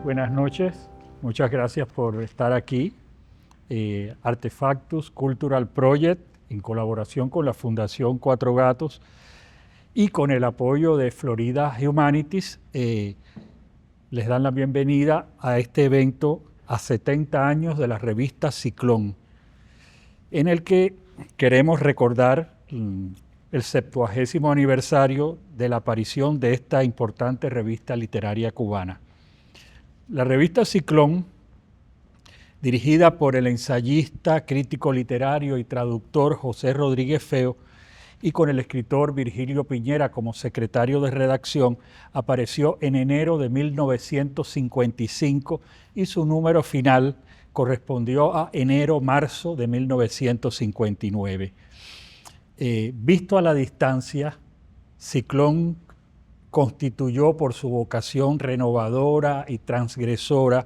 Buenas noches, muchas gracias por estar aquí. Artefactus Cultural Project, en colaboración con la Fundación Cuatro Gatos y con el apoyo de Florida Humanities, les dan la bienvenida a este evento a 70 años de la revista Ciclón, en el que queremos recordar el 70º aniversario de la aparición de esta importante revista literaria cubana. La revista Ciclón, dirigida por el ensayista, crítico literario y traductor José Rodríguez Feo, y con el escritor Virgilio Piñera como secretario de redacción, apareció en enero de 1955 y su número final correspondió a enero-marzo de 1959. Visto a la distancia, Ciclón constituyó por su vocación renovadora y transgresora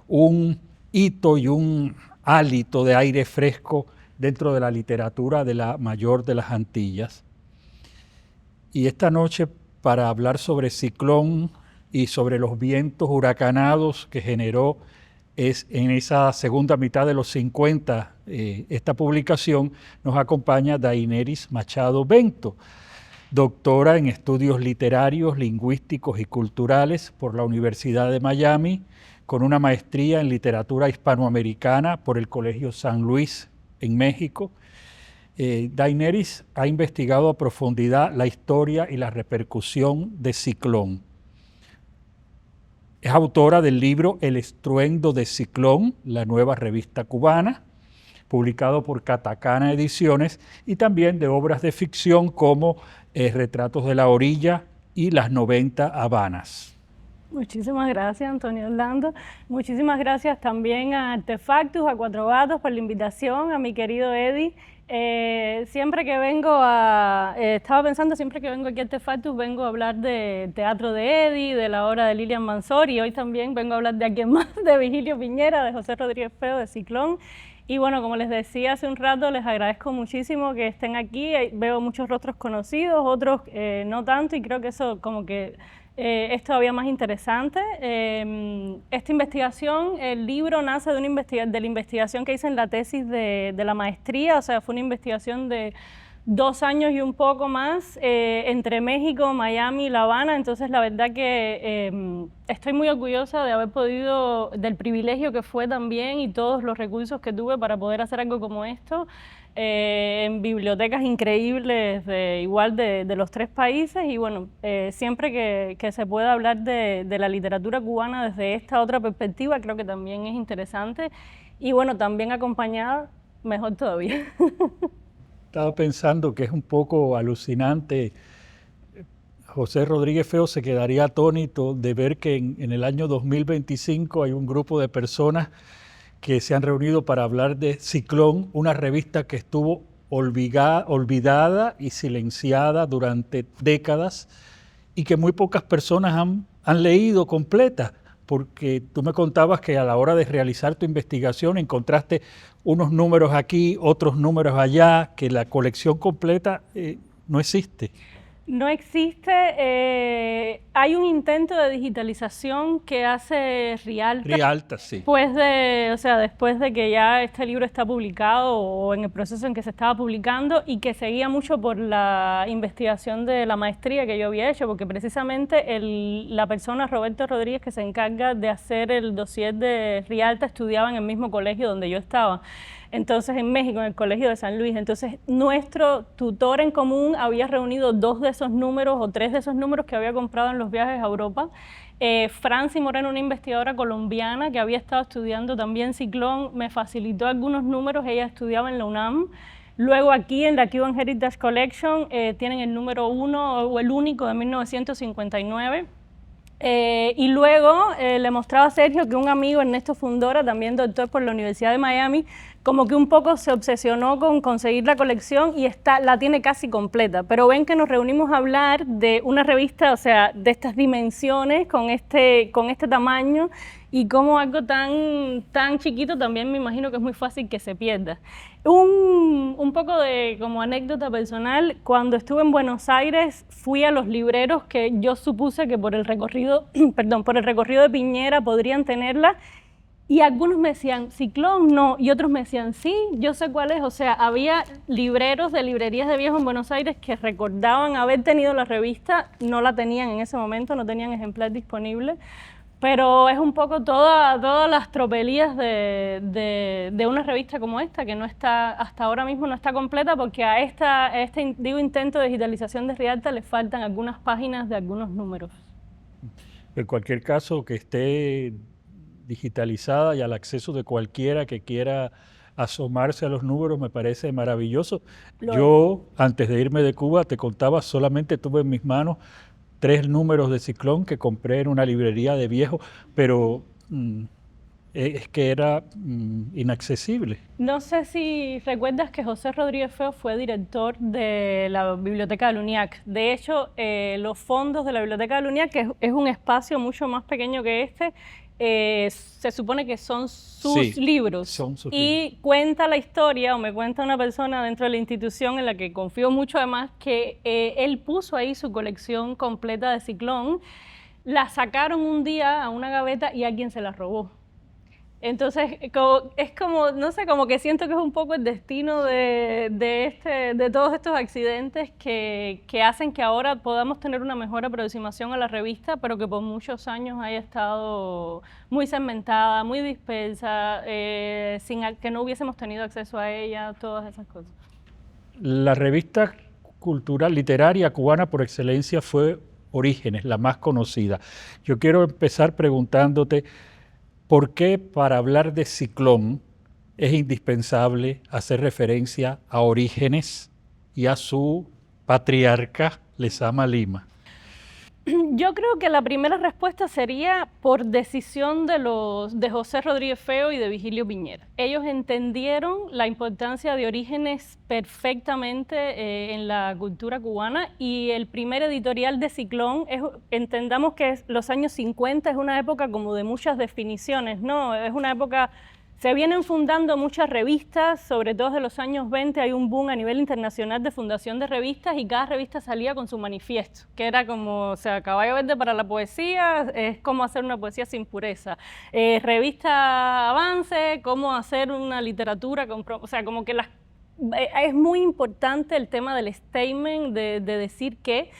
un hito y un hálito de aire fresco dentro de la literatura de la mayor de las Antillas. Y esta noche, para hablar sobre Ciclón y sobre los vientos huracanados que generó en esa segunda mitad de los 50 esta publicación, nos acompaña Daineris Machado Bento, doctora en estudios literarios, lingüísticos y culturales por la Universidad de Miami, con una maestría en literatura hispanoamericana por el Colegio San Luis en México. Daineris ha investigado a profundidad la historia y la repercusión de Ciclón. Es autora del libro El estruendo de Ciclón, la nueva revista cubana, publicado por Catacana Ediciones, y también de obras de ficción como Retratos de la Orilla y Las 90 Habanas. Muchísimas gracias, Antonio Orlando. Muchísimas gracias también a Artefactus, a Cuatro Gatos por la invitación, a mi querido Eddie. Siempre que vengo estaba pensando, siempre que vengo aquí a Artefactus, vengo a hablar de teatro de Eddie, de la obra de Lilian Manzor, y hoy también vengo a hablar de alguien más, de Virgilio Piñera, de José Rodríguez Feo, de Ciclón. Y bueno, como les decía hace un rato, les agradezco muchísimo que estén aquí. Veo muchos rostros conocidos, otros no tanto, y creo que eso como que es todavía más interesante. Esta investigación, el libro nace de la investigación que hice en la tesis de la maestría, o sea, fue una investigación de 2 años y un poco más entre México, Miami y La Habana. Entonces la verdad que estoy muy orgullosa de haber podido, del privilegio que fue también y todos los recursos que tuve para poder hacer algo como esto en bibliotecas increíbles de los 3 países. Y bueno, siempre que se pueda hablar de la literatura cubana desde esta otra perspectiva, creo que también es interesante, y bueno, también acompañada, mejor todavía. Estaba pensando que es un poco alucinante. José Rodríguez Feo se quedaría atónito de ver que en el año 2025 hay un grupo de personas que se han reunido para hablar de Ciclón, una revista que estuvo olvidada y silenciada durante décadas y que muy pocas personas han leído completa, porque tú me contabas que a la hora de realizar tu investigación encontraste unos números aquí, otros números allá, que la colección completa no existe. No existe. Hay un intento de digitalización que hace Rialta. Rialta, sí. Después de que ya este libro está publicado o en el proceso en que se estaba publicando, y que seguía mucho por la investigación de la maestría que yo había hecho, porque precisamente la persona, Roberto Rodríguez, que se encarga de hacer el dossier de Rialta, estudiaba en el mismo colegio donde yo estaba. Entonces, en México, en el Colegio de San Luis. Entonces, nuestro tutor en común había reunido 2 de esos números o 3 de esos números que había comprado en los viajes a Europa. Franci Moreno, una investigadora colombiana que había estado estudiando también Ciclón, me facilitó algunos números. Ella estudiaba en la UNAM. Luego aquí en la Cuban Heritage Collection tienen el número 1 o el único de 1959. Y luego le mostraba a Sergio que un amigo, Ernesto Fundora, también doctor por la Universidad de Miami, como que un poco se obsesionó con conseguir la colección y la tiene casi completa. Pero ven que nos reunimos a hablar de una revista, o sea, de estas dimensiones, con este tamaño, y como algo tan chiquito también me imagino que es muy fácil que se pierda. Un poco de como anécdota personal, cuando estuve en Buenos Aires fui a los libreros que yo supuse que por el recorrido, perdón, por el recorrido de Piñera podrían tenerla, y algunos me decían, Ciclón, no, y otros me decían, sí, yo sé cuál es. O sea, había libreros de librerías de viejo en Buenos Aires que recordaban haber tenido la revista, no la tenían en ese momento, no tenían ejemplar disponible, pero es un poco todas las tropelías de una revista como esta, que no está, hasta ahora mismo no está completa, porque a este intento de digitalización de Rialta le faltan algunas páginas de algunos números. En cualquier caso, que esté digitalizada y al acceso de cualquiera que quiera asomarse a los números me parece maravilloso. Yo, antes de irme de Cuba, te contaba, solamente tuve en mis manos 3 números de Ciclón que compré en una librería de viejo, pero es que era inaccesible. No sé si recuerdas que José Rodríguez Feo fue director de la Biblioteca del UNIAC. De hecho, los fondos de la Biblioteca del UNIAC, que es un espacio mucho más pequeño que este, se supone que son sus libros. Son sus libros. Cuenta la historia, o me cuenta una persona dentro de la institución en la que confío mucho además, que él puso ahí su colección completa de Ciclón, la sacaron un día a una gaveta y alguien se la robó. Entonces, es como, no sé, como que siento que es un poco el destino de todos estos accidentes que hacen que ahora podamos tener una mejor aproximación a la revista, pero que por muchos años haya estado muy segmentada, muy dispersa, sin que no hubiésemos tenido acceso a ella, todas esas cosas. La revista cultural literaria cubana por excelencia fue Orígenes, la más conocida. Yo quiero empezar preguntándote, ¿por qué para hablar de Ciclón es indispensable hacer referencia a Orígenes y a su patriarca Lezama Lima? Yo creo que la primera respuesta sería por decisión de José Rodríguez Feo y de Vigilio Piñera. Ellos entendieron la importancia de Orígenes perfectamente en la cultura cubana, y el primer editorial de Ciclón, entendamos que los años 50 es una época como de muchas definiciones, ¿no? Es una época... Se vienen fundando muchas revistas, sobre todo desde los años 20 hay un boom a nivel internacional de fundación de revistas, y cada revista salía con su manifiesto, que era como, o sea, Caballo Verde para la poesía, es cómo hacer una poesía sin pureza. Revista Avance, cómo hacer una literatura, o sea, como que es muy importante el tema del statement, de decir que...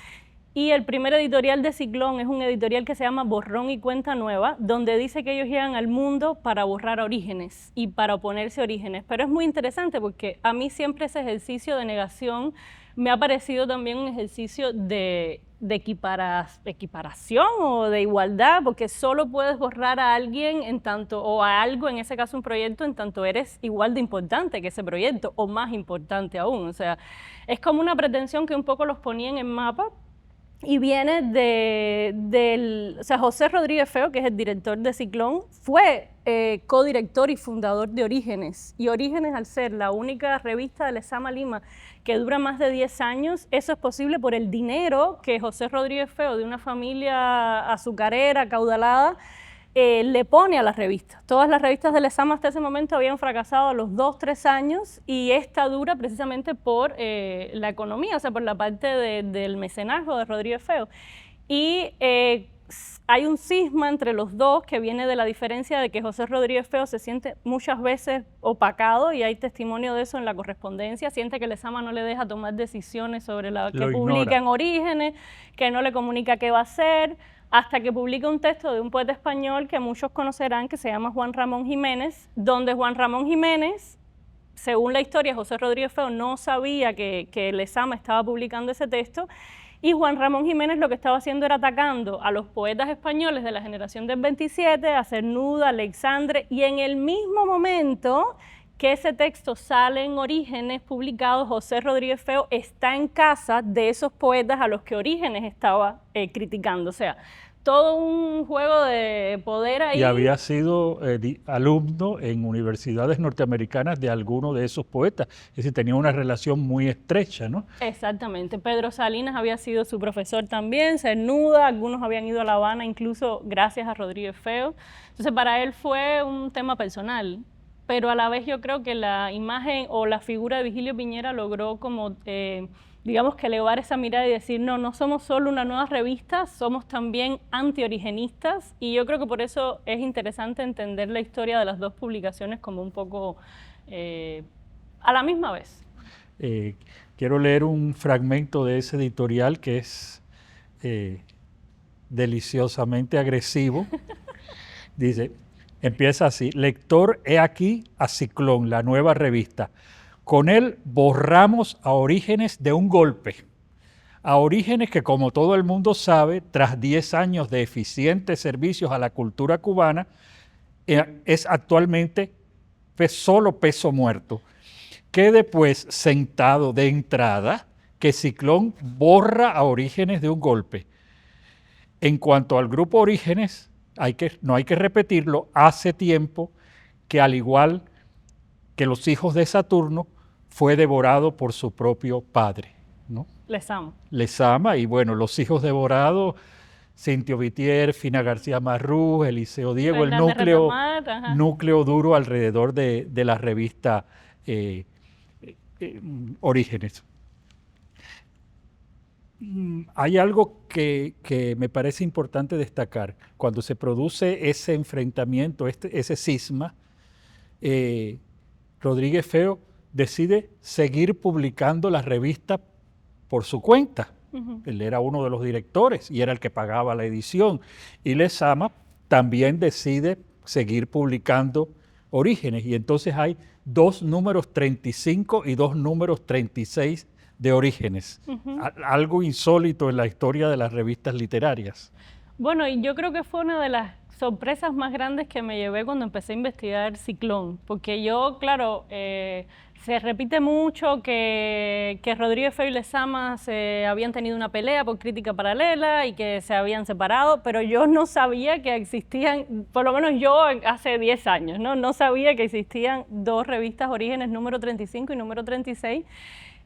Y el primer editorial de Ciclón es un editorial que se llama Borrón y Cuenta Nueva, donde dice que ellos llegan al mundo para borrar Orígenes y para oponerse a Orígenes. Pero es muy interesante porque a mí siempre ese ejercicio de negación me ha parecido también un ejercicio de equiparación o de igualdad, porque solo puedes borrar a alguien en tanto, o a algo, en ese caso un proyecto, en tanto eres igual de importante que ese proyecto, o más importante aún. O sea, es como una pretensión que un poco los ponían en mapa. Y viene o sea, José Rodríguez Feo, que es el director de Ciclón, fue codirector y fundador de Orígenes. Y Orígenes, al ser la única revista de Lezama Lima que dura más de 10 años, eso es posible por el dinero que José Rodríguez Feo, de una familia azucarera, acaudalada, le pone a las revistas. Todas las revistas de Lezama hasta ese momento habían fracasado a los 2-3 años, y esta dura precisamente por la economía, o sea, por la parte del mecenazgo de Rodríguez Feo. Y hay un cisma entre los dos que viene de la diferencia de que José Rodríguez Feo se siente muchas veces opacado, y hay testimonio de eso en la correspondencia, siente que Lezama no le deja tomar decisiones sobre lo que publica en Orígenes, que no le comunica qué va a hacer, hasta que publica un texto de un poeta español que muchos conocerán, que se llama Juan Ramón Jiménez, donde Juan Ramón Jiménez, según la historia, José Rodríguez Feo no sabía que Lezama estaba publicando ese texto, y Juan Ramón Jiménez lo que estaba haciendo era atacando a los poetas españoles de la generación del 27, a Cernuda, Alexandre, y en el mismo momento que ese texto sale en Orígenes publicado, José Rodríguez Feo está en casa de esos poetas a los que Orígenes estaba criticando. O sea, todo un juego de poder ahí. Y había sido alumno en universidades norteamericanas de alguno de esos poetas. Es decir, tenía una relación muy estrecha, ¿no? Exactamente. Pedro Salinas había sido su profesor también, Cernuda, algunos habían ido a La Habana incluso gracias a Rodríguez Feo. Entonces para él fue un tema personal, pero a la vez yo creo que la imagen o la figura de Vigilio Piñera logró como digamos que elevar esa mirada y decir, no, no somos solo una nueva revista, somos también antiorigenistas, y yo creo que por eso es interesante entender la historia de las dos publicaciones como un poco a la misma vez. Quiero leer un fragmento de ese editorial que es deliciosamente agresivo. Dice, empieza así: lector, he aquí a Ciclón, la nueva revista. Con él borramos a Orígenes de un golpe. A Orígenes que, como todo el mundo sabe, tras 10 años de eficientes servicios a la cultura cubana, es actualmente solo peso muerto. Quede pues sentado de entrada que Ciclón borra a Orígenes de un golpe. En cuanto al grupo Orígenes, no hay que repetirlo, hace tiempo que, al igual que los hijos de Saturno, fue devorado por su propio padre, ¿no? Lezama. Lezama, y bueno, los hijos devorados, Cintio Vitier, Fina García Marrú, Eliseo Diego, Fernández el núcleo duro alrededor de la revista Orígenes. Hay algo que me parece importante destacar. Cuando se produce ese enfrentamiento, ese cisma, Rodríguez Feo decide seguir publicando la revista por su cuenta. Él era uno de los directores y era el que pagaba la edición. Y Lezama también decide seguir publicando Orígenes. Y entonces hay 2 números 35 y 2 números 36 de Orígenes. Algo insólito en la historia de las revistas literarias. Bueno, y yo creo que fue una de las sorpresas más grandes que me llevé cuando empecé a investigar Ciclón, porque yo, claro, se repite mucho que Rodríguez Feo y Lezama habían tenido una pelea por crítica paralela y que se habían separado, pero yo no sabía que existían, por lo menos yo hace 10 años, no sabía que existían 2 revistas Orígenes, número 35 y número 36.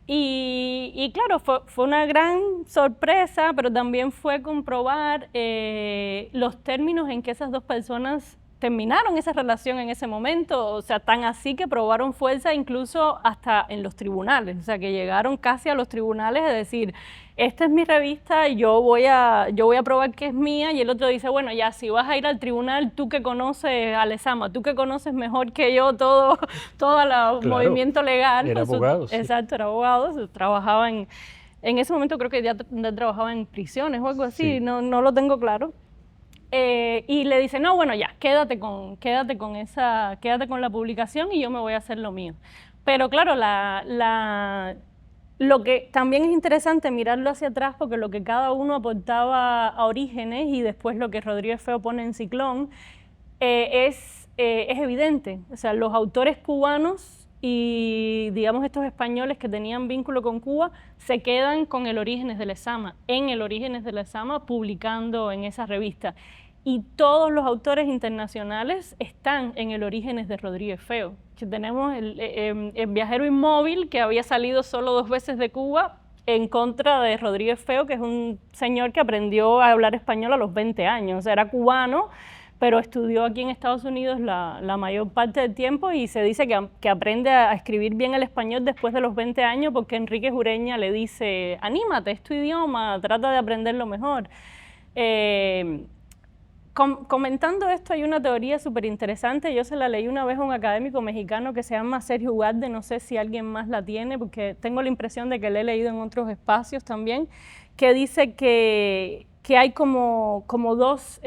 Y claro, fue una gran sorpresa, pero también fue comprobar los términos en que esas 2 personas terminaron esa relación en ese momento, o sea, tan así que probaron fuerza incluso hasta en los tribunales, o sea, que llegaron casi a los tribunales de decir, esta es mi revista y yo voy a probar que es mía, y el otro dice, bueno, ya, si vas a ir al tribunal, tú que conoces a Lezama, tú que conoces mejor que yo todo el movimiento legal. Era abogado. Sí. Exacto, era abogado, trabajaba en ese momento creo que ya trabajaba en prisiones o algo así, sí. No lo tengo claro. Y le dice, no, bueno, ya, quédate con la publicación y yo me voy a hacer lo mío. Pero claro, lo que también es interesante mirarlo hacia atrás, porque lo que cada uno aportaba a Orígenes y después lo que Rodríguez Feo pone en Ciclón es evidente. O sea, los autores cubanos y, digamos, estos españoles que tenían vínculo con Cuba se quedan con el Orígenes de Lezama, en el Orígenes de Lezama, publicando en esa revista. Y todos los autores internacionales están en el Orígenes de Rodríguez Feo. Que tenemos el Viajero Inmóvil, que había salido solo 2 veces de Cuba, en contra de Rodríguez Feo, que es un señor que aprendió a hablar español a los 20 años. O sea, era cubano, pero estudió aquí en Estados Unidos la mayor parte del tiempo, y se dice que aprende a escribir bien el español después de los 20 años porque Enrique Ureña le dice, anímate, es tu idioma, trata de aprenderlo mejor. Comentando esto, hay una teoría súper interesante, yo se la leí una vez a un académico mexicano que se llama Sergio Ugalde, no sé si alguien más la tiene, porque tengo la impresión de que la he leído en otros espacios también, que dice que hay como dos,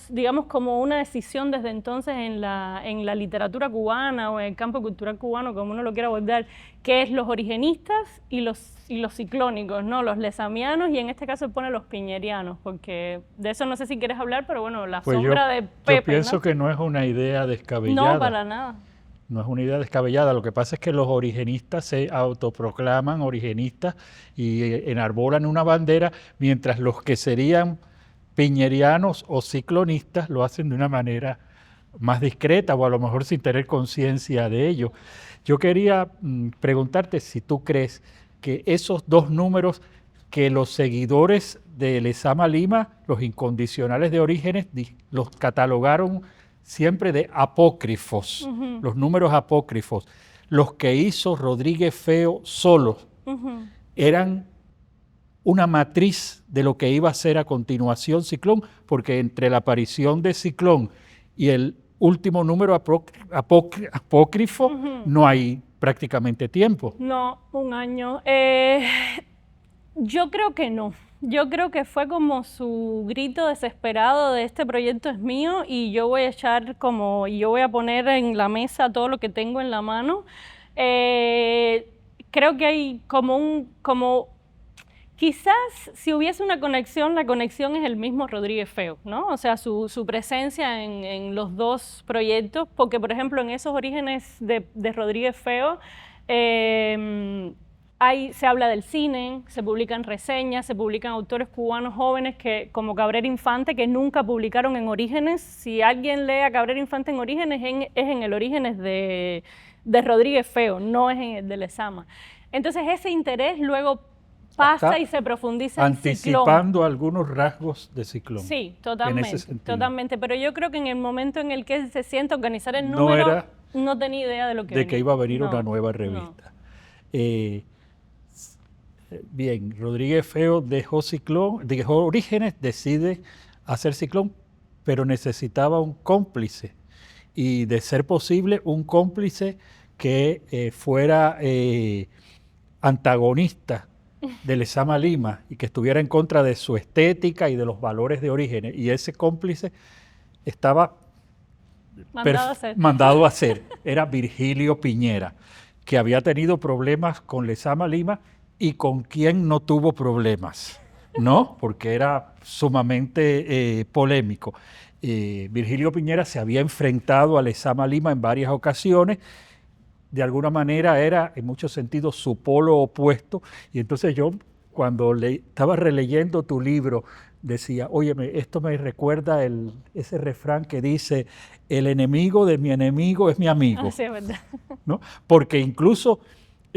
digamos, como una decisión desde entonces en la literatura cubana o en el campo cultural cubano, como uno lo quiera abordar, que es los origenistas y los ciclónicos, ¿no? Los lezamianos, y en este caso pone los piñerianos, porque de eso no sé si quieres hablar, pero bueno, la sombra de Pepe, yo pienso, ¿no?, que no es una idea descabellada. No, para nada. No es una idea descabellada, lo que pasa es que los origenistas se autoproclaman origenistas y enarbolan una bandera, mientras los que serían piñerianos o ciclonistas lo hacen de una manera más discreta o a lo mejor sin tener conciencia de ello. Yo quería preguntarte si tú crees que esos dos números que los seguidores de Lezama Lima, los incondicionales de Orígenes, los catalogaron siempre de apócrifos, los números apócrifos, los que hizo Rodríguez Feo solo, eran una matriz de lo que iba a ser a continuación Ciclón, porque entre la aparición de Ciclón y el último número apócrifo no hay prácticamente tiempo. No, un año. Yo creo que no. Yo creo que fue como su grito desesperado de este proyecto es mío y yo voy a yo voy a poner en la mesa todo lo que tengo en la mano. Creo que hay quizás si hubiese una conexión, la conexión es el mismo Rodríguez Feo, ¿no? O sea, su presencia en los dos proyectos, porque por ejemplo en esos orígenes de Rodríguez Feo, se habla del cine, se publican reseñas, se publican autores cubanos jóvenes como Cabrera Infante, que nunca publicaron en Orígenes. Si alguien lee a Cabrera Infante en Orígenes, es en el Orígenes de Rodríguez Feo, no es en el de Lezama. Entonces ese interés luego pasa y se profundiza en Ciclón. Anticipando algunos rasgos de Ciclón. Sí, totalmente. Pero yo creo que en el momento en el que él se sienta a organizar el número, no tenía idea de lo que venía. Que iba a venir una nueva revista. Bien, Rodríguez Feo dejó Orígenes, decide hacer Ciclón, pero necesitaba un cómplice. Y de ser posible, un cómplice que fuera antagonista de Lezama Lima y que estuviera en contra de su estética y de los valores de Orígenes. Y ese cómplice estaba mandado a hacer. Era Virgilio Piñera, que había tenido problemas con Lezama Lima y con quien no tuvo problemas, ¿no? Porque era sumamente polémico. Virgilio Piñera se había enfrentado a Lezama Lima en varias ocasiones. De alguna manera era en muchos sentidos su polo opuesto, y entonces yo cuando estaba releyendo tu libro decía, óyeme, esto me recuerda ese refrán que dice, el enemigo de mi enemigo es mi amigo. Sí, es verdad. ¿No? Porque incluso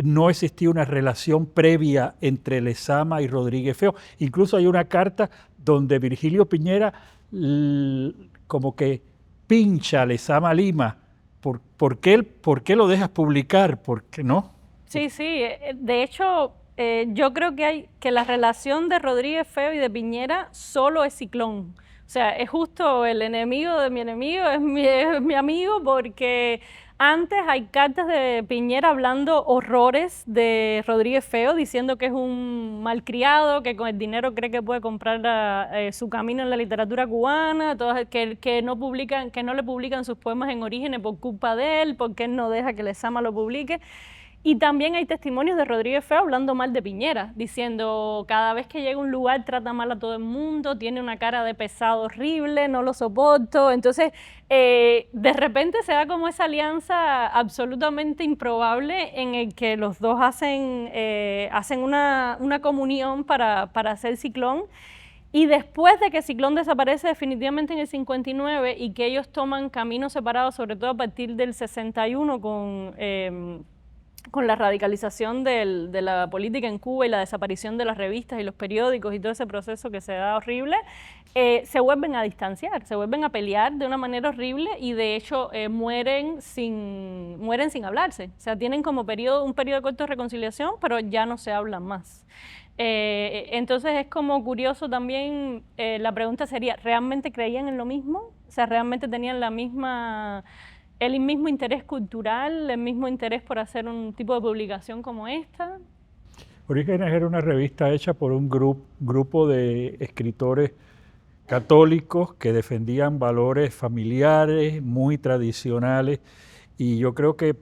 no existía una relación previa entre Lezama y Rodríguez Feo. Incluso hay una carta donde Virgilio Piñera como que pincha a Lezama Lima. ¿Por qué lo dejas publicar? ¿Por qué no? Sí. De hecho, yo creo que la relación de Rodríguez Feo y de Piñera solo es Ciclón. O sea, es justo el enemigo de mi enemigo, es mi amigo, porque antes hay cartas de Piñera hablando horrores de Rodríguez Feo, diciendo que es un malcriado, que con el dinero cree que puede comprar su camino en la literatura cubana, que no le publican sus poemas en Orígenes por culpa de él, porque él no deja que Lezama lo publique. Y también hay testimonios de Rodríguez Feo hablando mal de Piñera, diciendo cada vez que llega a un lugar trata mal a todo el mundo, tiene una cara de pesado horrible, no lo soporto. Entonces, de repente se da como esa alianza absolutamente improbable en el que los dos hacen una comunión para hacer Ciclón. Y después de que Ciclón desaparece definitivamente en el 59 y que ellos toman caminos separados, sobre todo a partir del 61 con la radicalización de la política en Cuba y la desaparición de las revistas y los periódicos y todo ese proceso que se da horrible, se vuelven a distanciar, se vuelven a pelear de una manera horrible y de hecho mueren sin hablarse. O sea, tienen como un periodo corto de reconciliación, pero ya no se hablan más. Entonces es como curioso también, la pregunta sería, ¿realmente creían en lo mismo? O sea, ¿realmente tenían el mismo interés cultural, el mismo interés por hacer un tipo de publicación como esta? Orígenes era una revista hecha por un grupo de escritores católicos que defendían valores familiares muy tradicionales, y yo creo que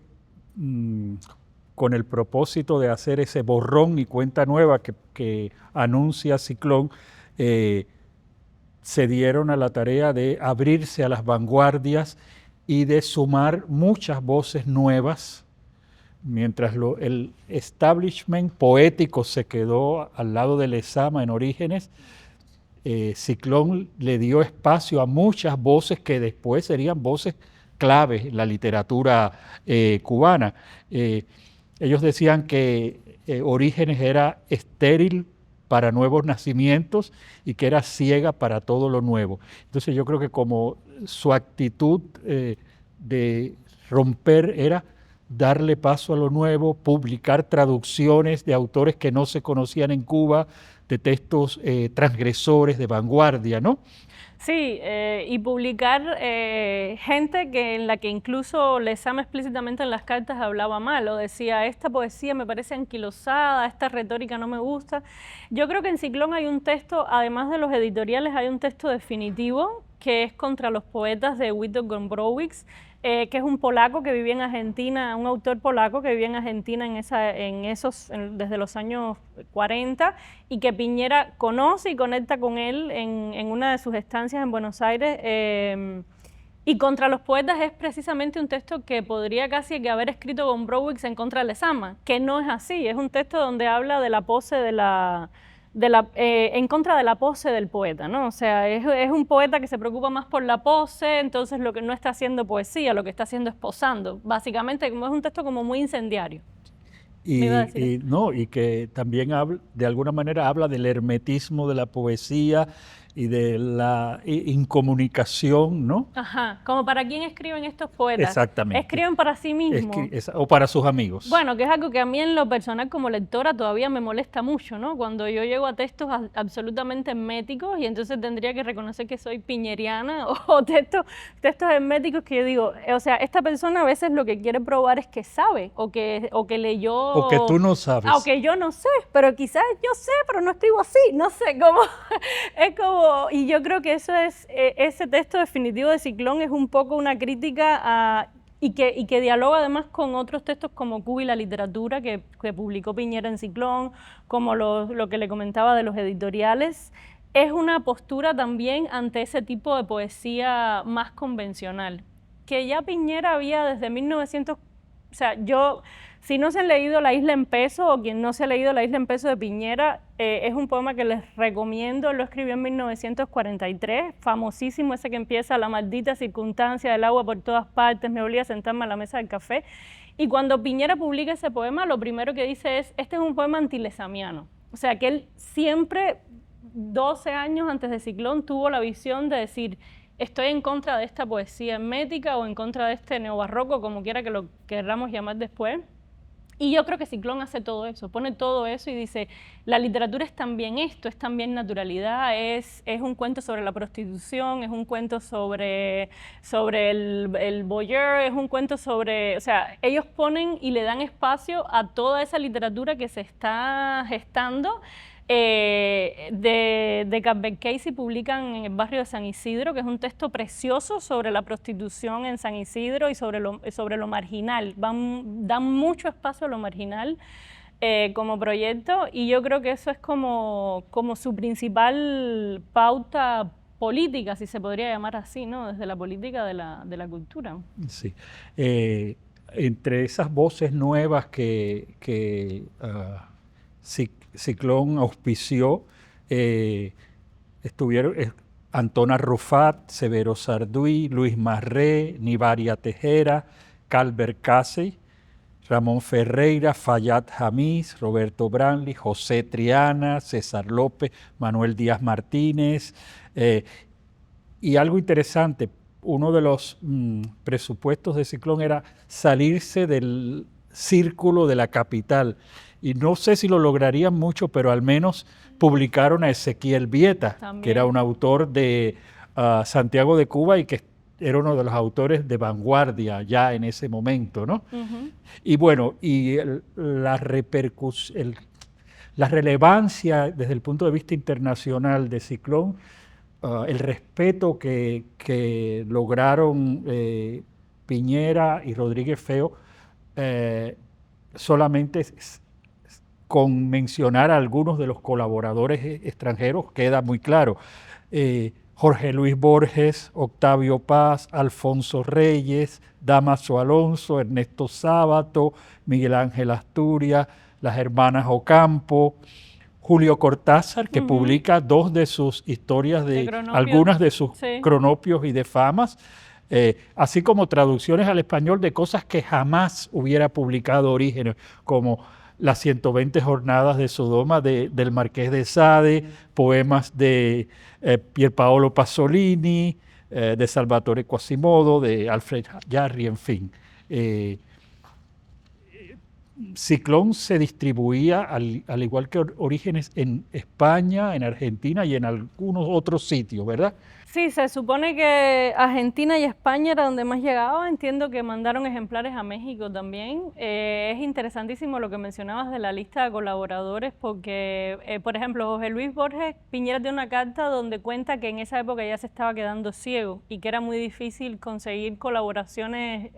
con el propósito de hacer ese borrón y cuenta nueva que anuncia Ciclón, se dieron a la tarea de abrirse a las vanguardias y de sumar muchas voces nuevas, mientras el establishment poético se quedó al lado de Lezama en Orígenes. Ciclón le dio espacio a muchas voces que después serían voces claves en la literatura cubana. Ellos decían que Orígenes era estéril para nuevos nacimientos y que era ciega para todo lo nuevo. Entonces yo creo que como su actitud de romper era darle paso a lo nuevo, publicar traducciones de autores que no se conocían en Cuba, de textos transgresores, de vanguardia, ¿no? Sí, y publicar gente en la que incluso Lezama explícitamente en las cartas hablaba mal, o decía, esta poesía me parece anquilosada, esta retórica no me gusta. Yo creo que en Ciclón hay un texto, además de los editoriales, hay un texto definitivo que es contra los poetas de Witold Gombrowicz, que es un polaco que vivía en Argentina, un autor polaco que vivía en Argentina desde los años 40 y que Piñera conoce y conecta con él en una de sus estancias en Buenos Aires. Y contra los poetas es precisamente un texto que podría casi que haber escrito Gombrowicz en contra de Lezama, que no es así, es un texto donde habla de la pose en contra de la pose del poeta, ¿no? O sea, es un poeta que se preocupa más por la pose, entonces lo que no está haciendo poesía, lo que está haciendo es posando. Básicamente, como es un texto como muy incendiario. Y que también de alguna manera habla del hermetismo de la poesía y de la incomunicación, ¿no? Ajá, como para quién escriben estos poetas. Exactamente. Escriben para sí mismos. O para sus amigos. Bueno, que es algo que a mí en lo personal como lectora todavía me molesta mucho, ¿no? Cuando yo llego a textos absolutamente herméticos y entonces tendría que reconocer que soy piñeriana o textos herméticos que yo digo, o sea, esta persona a veces lo que quiere probar es que sabe o que leyó... O que tú no sabes. O que yo no sé, pero quizás yo sé, pero no escribo así, no sé, cómo es como... Y yo creo que eso es, ese texto definitivo de Ciclón es un poco una crítica y que dialoga además con otros textos como Cuba y la literatura que publicó Piñera en Ciclón, como lo que le comentaba de los editoriales. Es una postura también ante ese tipo de poesía más convencional, que ya Piñera había desde 1900, o sea, si no se han leído La isla en peso, o quien no se ha leído La isla en peso de Piñera, es un poema que les recomiendo, lo escribió en 1943, famosísimo ese que empieza, la maldita circunstancia del agua por todas partes, me obliga a sentarme a la mesa del café. Y cuando Piñera publica ese poema, lo primero que dice es, este es un poema antilezamiano. O sea, que él siempre, 12 años antes de Ciclón, tuvo la visión de decir, estoy en contra de esta poesía hermética o en contra de este neobarroco, como quiera que lo queramos llamar después. Y yo creo que Ciclón hace todo eso, pone todo eso y dice, la literatura es también esto, es también naturalidad, es un cuento sobre la prostitución, es un cuento sobre el voyeur, es un cuento sobre... O sea, ellos ponen y le dan espacio a toda esa literatura que se está gestando. De Cadbert Casey publican en el barrio de San Isidro, que es un texto precioso sobre la prostitución en San Isidro y sobre lo marginal. Dan mucho espacio a lo marginal como proyecto y yo creo que eso es como su principal pauta política, si se podría llamar así, ¿no? Desde la política de la cultura. Sí. Entre esas voces nuevas que Ciclón auspició, estuvieron Antón Arrufat, Severo Sarduy, Luis Marré, Nivaria Tejera, Calvert Casey, Ramón Ferreira, Fayad Jamís, Roberto Branly, José Triana, César López, Manuel Díaz Martínez. Y algo interesante, uno de los presupuestos de Ciclón era salirse del círculo de la capital. Y no sé si lo lograrían mucho, pero al menos publicaron a Ezequiel Vieta, también, que era un autor de Santiago de Cuba y que era uno de los autores de vanguardia ya en ese momento, ¿no? Y bueno, y la relevancia desde el punto de vista internacional de Ciclón, el respeto que lograron Piñera y Rodríguez Feo, solamente con mencionar a algunos de los colaboradores extranjeros queda muy claro. Jorge Luis Borges, Octavio Paz, Alfonso Reyes, Damaso Alonso, Ernesto Sábato, Miguel Ángel Asturias, las hermanas Ocampo, Julio Cortázar, que publica dos de sus historias, algunas de sus cronopios y de famas, así como traducciones al español de cosas que jamás hubiera publicado Orígenes, como las 120 jornadas de Sodoma del Marqués de Sade, poemas de Pierpaolo Pasolini, de Salvatore Quasimodo, de Alfred Jarry, en fin. Ciclón se distribuía, al igual que Orígenes, en España, en Argentina y en algunos otros sitios, ¿verdad? Sí, se supone que Argentina y España era donde más llegaba. Entiendo que mandaron ejemplares a México también. Es interesantísimo lo que mencionabas de la lista de colaboradores porque, por ejemplo, José Luis Borges Piñera tiene una carta donde cuenta que en esa época ya se estaba quedando ciego y que era muy difícil conseguir colaboraciones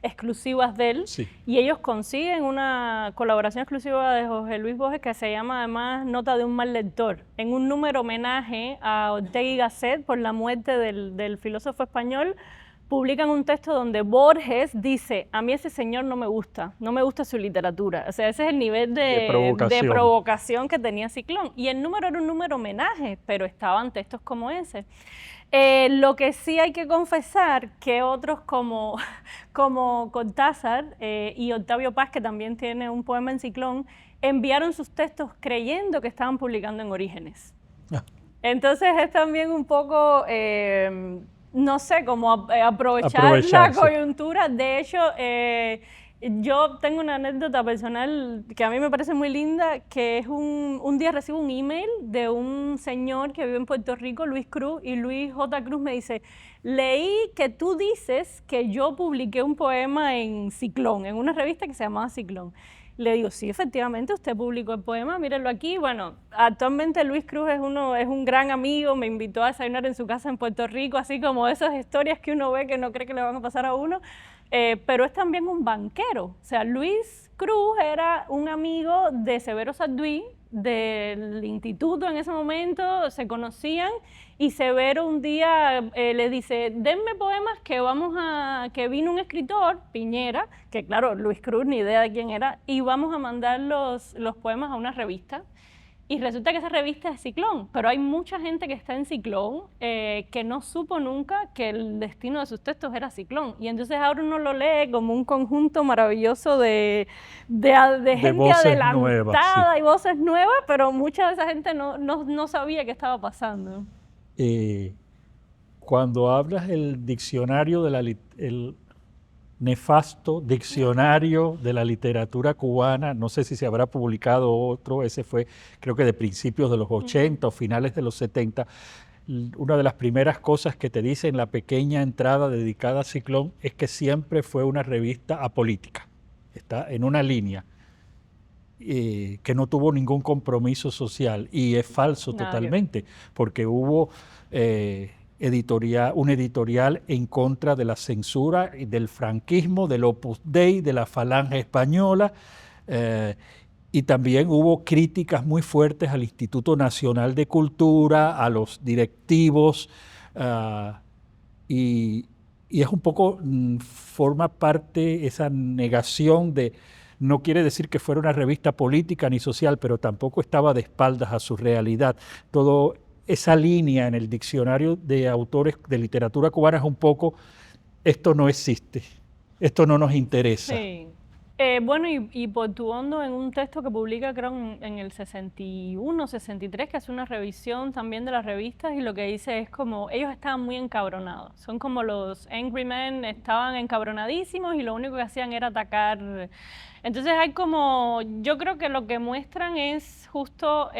exclusivas de él. Sí. Y ellos consiguen una colaboración exclusiva de José Luis Borges que se llama además Nota de un mal lector, en un número homenaje a Ortega y Gasset por la muerte del filósofo español. Publican un texto donde Borges dice: a mí ese señor no me gusta su literatura. O sea, ese es el nivel de provocación que tenía Ciclón. Y el número era un número homenaje, pero estaban textos como ese. Lo que sí hay que confesar que otros como Cortázar y Octavio Paz, que también tiene un poema en Ciclón, enviaron sus textos creyendo que estaban publicando en Orígenes. Entonces es también un poco, no sé, como aprovechar la coyuntura. De hecho, yo tengo una anécdota personal que a mí me parece muy linda, que es un día recibo un email de un señor que vive en Puerto Rico, Luis Cruz, y Luis J. Cruz me dice: leí que tú dices que yo publiqué un poema en Ciclón, en una revista que se llamaba Ciclón. Le digo: sí, efectivamente, usted publicó el poema, mírenlo aquí. Bueno, actualmente Luis Cruz es un gran amigo, me invitó a desayunar en su casa en Puerto Rico, así como esas historias que uno ve que no cree que le van a pasar a uno, pero es también un banquero. O sea, Luis Cruz era un amigo de Severo Sarduy, del instituto en ese momento, se conocían, y Severo un día le dice: denme poemas que vino un escritor, Piñera, que claro, Luis Cruz ni idea de quién era, y vamos a mandar los poemas a una revista. Y resulta que esa revista es Ciclón, pero hay mucha gente que está en Ciclón que no supo nunca que el destino de sus textos era Ciclón. Y entonces ahora uno lo lee como un conjunto maravilloso de gente adelantada nuevas, sí, y voces nuevas, pero mucha de esa gente no sabía qué estaba pasando. Cuando hablas del diccionario el nefasto diccionario de la literatura cubana, no sé si se habrá publicado otro, ese fue creo que de principios de los 80 o finales de los 70, una de las primeras cosas que te dice en la pequeña entrada dedicada a Ciclón es que siempre fue una revista apolítica, está en una línea, que no tuvo ningún compromiso social, y es falso totalmente, porque hubo un editorial en contra de la censura y del franquismo, del Opus Dei, de la Falange Española, y también hubo críticas muy fuertes al Instituto Nacional de Cultura, a los directivos, y es un poco, forma parte esa negación de... No quiere decir que fuera una revista política ni social, pero tampoco estaba de espaldas a su realidad. Todo esa línea en el diccionario de autores de literatura cubana es un poco: esto no existe, esto no nos interesa. Sí. Bueno, y Portuondo en un texto que publica creo en el 61, 63, que hace una revisión también de las revistas, y lo que dice es como ellos estaban muy encabronados, son como los Angry Men, estaban encabronadísimos y lo único que hacían era atacar. Entonces hay como, yo creo que lo que muestran es justo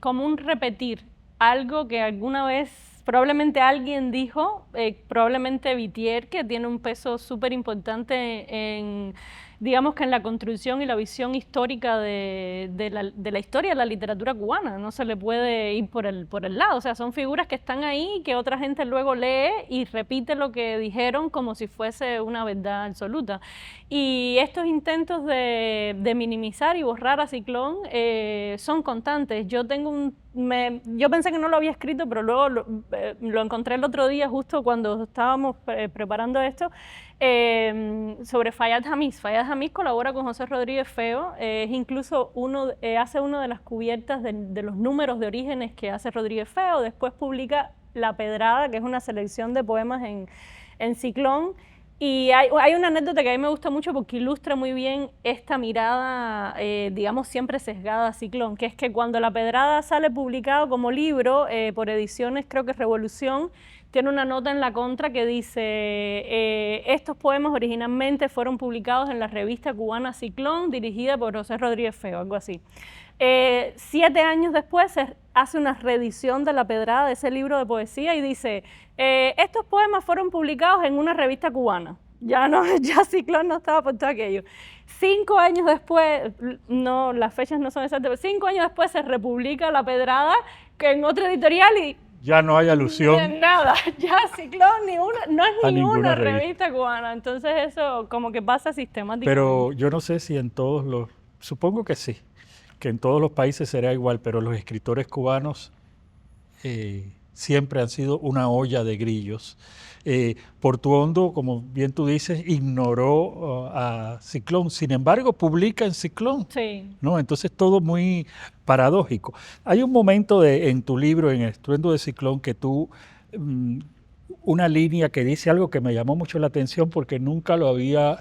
como un repetir algo que alguna vez probablemente alguien dijo, probablemente Vitier, que tiene un peso súper importante en, digamos que en la construcción y la visión histórica de la historia de la literatura cubana. No se le puede ir por el lado, o sea, son figuras que están ahí, que otra gente luego lee y repite lo que dijeron como si fuese una verdad absoluta. Y estos intentos de minimizar y borrar a Ciclón son constantes. Yo pensé que no lo había escrito, pero luego lo encontré el otro día, justo cuando estábamos preparando esto. sobre Fayad Hamis. Fayad Hamis colabora con José Rodríguez Feo, incluso hace una de las cubiertas de los números de orígenes que hace Rodríguez Feo, después publica La Pedrada, que es una selección de poemas en Ciclón. Y hay una anécdota que a mí me gusta mucho porque ilustra muy bien esta mirada, digamos, siempre sesgada a Ciclón, que es que cuando La Pedrada sale publicado como libro por ediciones, creo que Revolución, tiene una nota en la contra que dice, estos poemas originalmente fueron publicados en la revista cubana Ciclón, dirigida por José Rodríguez Feo, algo así. 7 años después se hace una reedición de La Pedrada, de ese libro de poesía, y dice, estos poemas fueron publicados en una revista cubana. Ya Ciclón no estaba por todo aquello. 5 años después, no, las fechas no son exactas, pero 5 años después se republica La Pedrada, que en otra editorial, y ya no hay alusión. Nada, ya Ciclón no es ninguna revista cubana. Entonces eso como que pasa sistemáticamente. Pero yo no sé si en todos los, supongo que sí, que en todos los países será igual, pero los escritores cubanos siempre han sido una olla de grillos. Portuondo, como bien tú dices, ignoró a Ciclón, sin embargo publica en Ciclón, sí, ¿no? Entonces todo muy paradójico. Hay un momento en tu libro, en El estruendo de Ciclón, que tú, una línea que dice algo que me llamó mucho la atención porque nunca lo había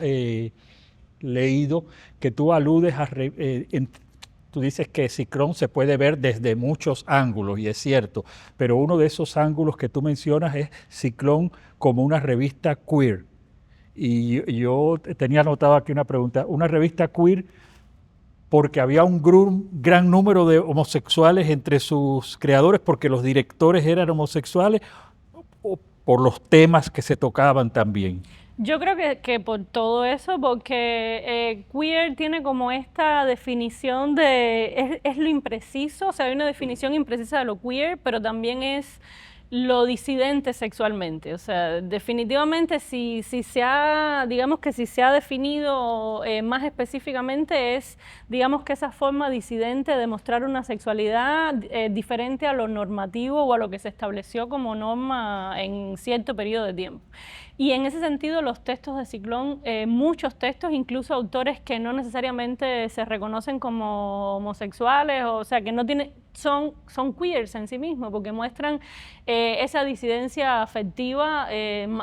leído, que tú aludes a... Tú dices que Ciclón se puede ver desde muchos ángulos, y es cierto, pero uno de esos ángulos que tú mencionas es Ciclón como una revista queer. Y yo tenía anotado aquí una pregunta, ¿una revista queer porque había un gran número de homosexuales entre sus creadores, porque los directores eran homosexuales, o por los temas que se tocaban también? Yo creo que por todo eso, porque queer tiene como esta definición es lo impreciso, o sea, hay una definición imprecisa de lo queer, pero también es lo disidente sexualmente. O sea, definitivamente digamos que si se ha definido más específicamente es, digamos que esa forma disidente de mostrar una sexualidad diferente a lo normativo o a lo que se estableció como norma en cierto periodo de tiempo. Y en ese sentido los textos de Ciclón, muchos textos, incluso autores que no necesariamente se reconocen como homosexuales, o sea, que no tienen, son queers en sí mismos, porque muestran esa disidencia afectiva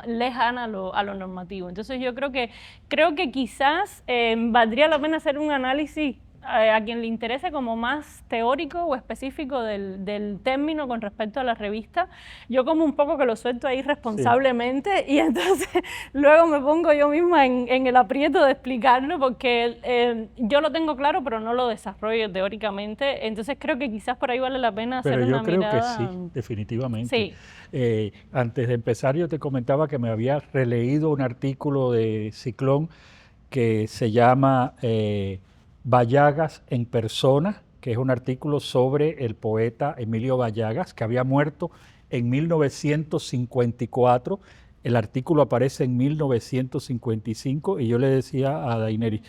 lejana a lo normativo. Entonces yo creo que quizás valdría la pena hacer un análisis a quien le interese como más teórico o específico del término con respecto a la revista. Yo como un poco que lo suelto ahí responsablemente, sí. Y entonces luego me pongo yo misma en el aprieto de explicarlo porque yo lo tengo claro pero no lo desarrollo teóricamente, entonces creo que quizás por ahí vale la pena hacer una mirada. Pero yo creo que sí, definitivamente. Sí. Antes de empezar yo te comentaba que me había releído un artículo de Ciclón que se llama Bayagas en persona, que es un artículo sobre el poeta Emilio Bayagas, que había muerto en 1954. El artículo aparece en 1955 y yo le decía a Daineri,